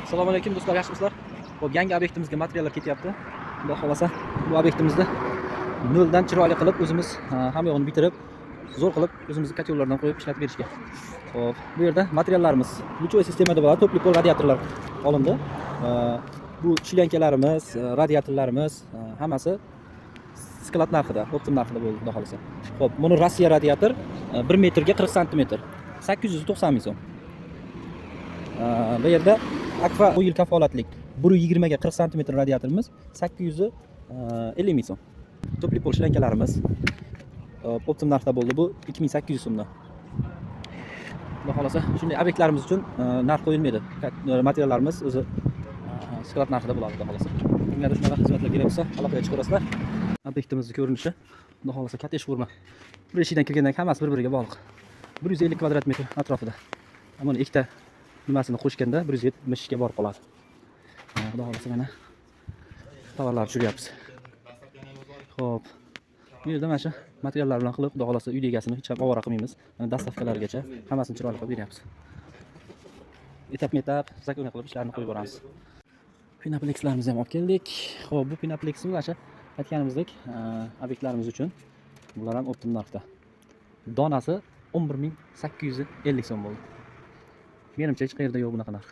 Assalomu alaykum do'stlar, yaxshimisizlar? Xo'p, yangi obyektimizga materiallar ketyapti. Xudo xolasa, bu obyektimizni noldan chiroyli qilib o'zimiz hamma yo'g'ini bitirib, zo'r qilib o'zimiz kotellardan qo'yib ishlatib berishga. Xo'p, bu yerda materiallarimiz luchoy sistemada bo'ladi, topli pol radiatorlar olindi. Bu shilyankalarimiz, radiatorlarimiz hammasi sklad narxida, optim narxida bo'ldi, xudo xolasa. Xo'p, buni Rossiya radiator 1 metrga 40 sm. 890 ming so'm. Bu yerda Akfa oil kafolatlik 120 ga 40 sm radiatorimiz 850 ming so'm. Topli pol shlankalarimiz optim narxda bo'ldi. Bu 2800 so'mdan. Xudo xolasa, shunday obyektlarimiz uchun narx qo'yilmaydi. Materiallarimiz o'zi sklad narxida bo'ladi, xudo xolasa. Kimgadir shunaqa xizmatlar kerak bo'lsa, aloqaga chiqaverasizlar. Obyektimizni ko'rinishi, xudo xolasa, katta ish forma. Bir eshidan kirgandan keyin hammasi bir-biriga bog'liq. 150 kvadrat metr atrofida. Mana ikkita nimasini qo'shganda 170 ga borib qoladi. Xudo xolasa, mana tovarlarni tushiryapmiz. Xo'p. Bu yerda mana shu materiallar bilan qilib, xudo xolasa, uy egasini hech ham ovora qilmaymiz. Mana dastavkalargacha hammasini chiroyli qilib beryapmiz. Etap-etap zakon qilib ishlarni qo'yib boramiz. Pinaplexlarimizni ham olib keldik. Xo'p, bu pinapleximiz mana shu aytganimizdek, obyektlarimiz uchun bular ham optim narxda. Donasi 11850 so'm bo'ldi. Menimcha hech qayerda yo'q bunaqa narx.